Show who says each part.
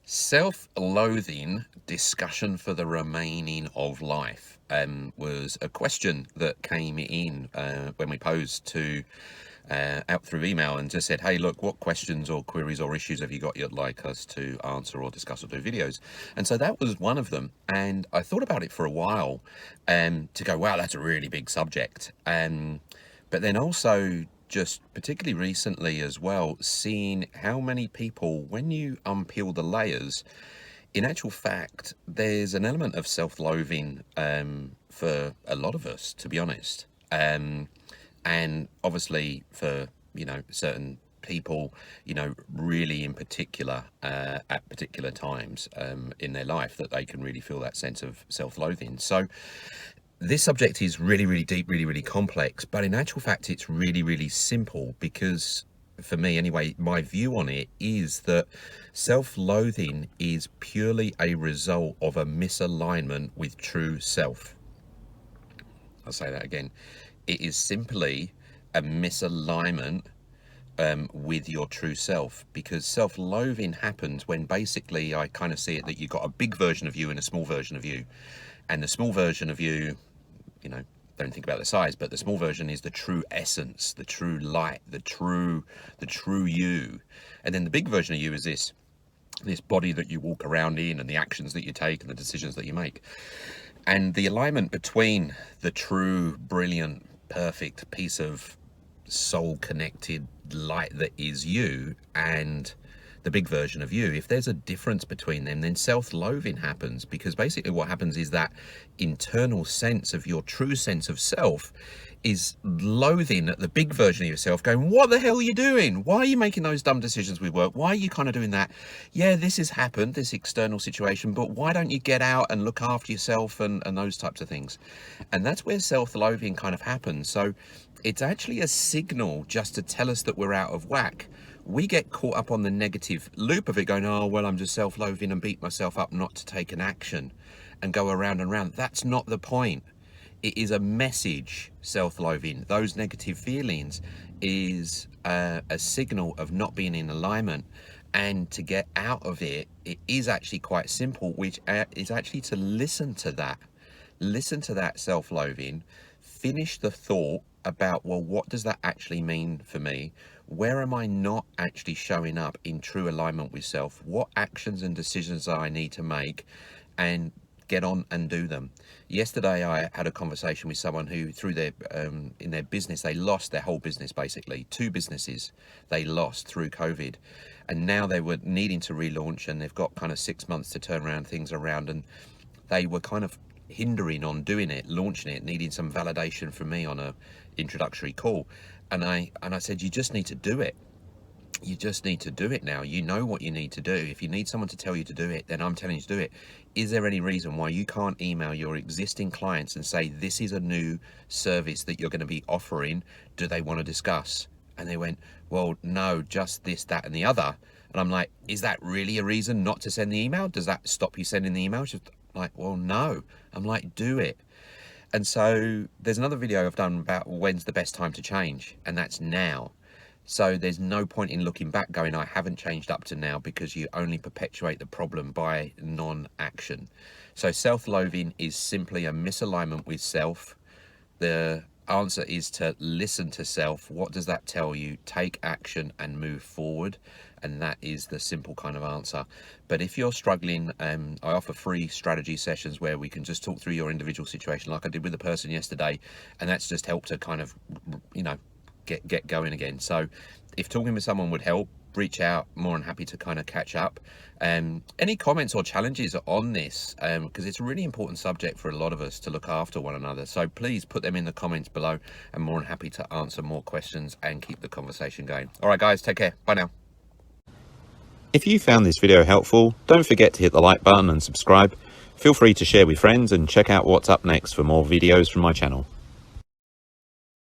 Speaker 1: Self-loathing discussion for the remaining of life was a question that came in when we posed to out through email and just said, hey, look, what questions or queries or issues have you got you'd like us to answer or discuss or do videos? And so that was one of them. And I thought about it for a while to go, wow, that's a really big subject. But then also just particularly recently as well, seeing how many people, when you unpeel the layers, in actual fact, there's an element of self-loathing for a lot of us, to be honest. And obviously for, certain people, really in particular, at particular times in their life, that they can really feel that sense of self-loathing. So this subject is really, really deep, really, really complex, but in actual fact, it's really, really simple because for me anyway, my view on it is that self-loathing is purely a result of a misalignment with true self. I'll say that again. It is simply a misalignment with your true self, because self-loathing happens when basically I kind of see it that you've got a big version of you and a small version of you, and the small version of you, don't think about the size, but the small version is the true essence, the true light, the true you. And then the big version of you is this body that you walk around in, and the actions that you take and the decisions that you make. And the alignment between the true, brilliant, perfect piece of soul connected light that is you and the big version of you, if there's a difference between them, then self-loathing happens, because basically what happens is that internal sense of your true sense of self is loathing at the big version of yourself, going, what the hell are you doing? Why are you making those dumb decisions with work? Why are you kind of doing that? Yeah, this has happened, this external situation, but why don't you get out and look after yourself and those types of things? And that's where self-loathing kind of happens. So it's actually a signal just to tell us that we're out of whack. We get caught up on the negative loop of it, going, oh, well, I'm just self-loathing, and beat myself up not to take an action and go around and around. That's not the point. It is a message, self-loathing. Those negative feelings is a signal of not being in alignment. And to get out of it, it is actually quite simple, which is actually to listen to that. Listen to that self-loathing, finish the thought about, well, what does that actually mean for me? Where am I not actually showing up in true alignment with self? What actions and decisions do I need to make? And get on and do them. Yesterday, I had a conversation with someone who, through their in their business, they lost their whole business, basically. 2 businesses they lost through COVID. And now they were needing to relaunch, and they've got kind of 6 months to turn around things around. And they were kind of hindering on doing it, launching it, needing some validation from me on a introductory call. And I said, you just need to do it. You just need to do it now. You know what you need to do. If you need someone to tell you to do it, then I'm telling you to do it. Is there any reason why you can't email your existing clients and say, this is a new service that you're going to be offering? Do they want to discuss? And they went, well, no, just this, that, and the other. And I'm like, is that really a reason not to send the email? Does that stop you sending the email? She's like, well, no. I'm like, do it. And so there's another video I've done about when's the best time to change, and that's now. So there's no point in looking back going, I haven't changed up to now, because you only perpetuate the problem by non-action. So self-loathing is simply a misalignment with self. The answer is to listen to self. What does that tell you? Take action and move forward. And that is the simple kind of answer. But if you're struggling, I offer free strategy sessions where we can just talk through your individual situation, like I did with the person yesterday. And that's just helped to kind of, get going again. So if talking with someone would help, reach out. More than happy to kind of catch up. Any comments or challenges on this, because it's a really important subject for a lot of us to look after one another. So please put them in the comments below. I'm more than happy to answer more questions and keep the conversation going. All right, guys, take care. Bye now.
Speaker 2: If you found this video helpful, don't forget to hit the like button and subscribe. Feel free to share with friends, and check out what's up next for more videos from my channel.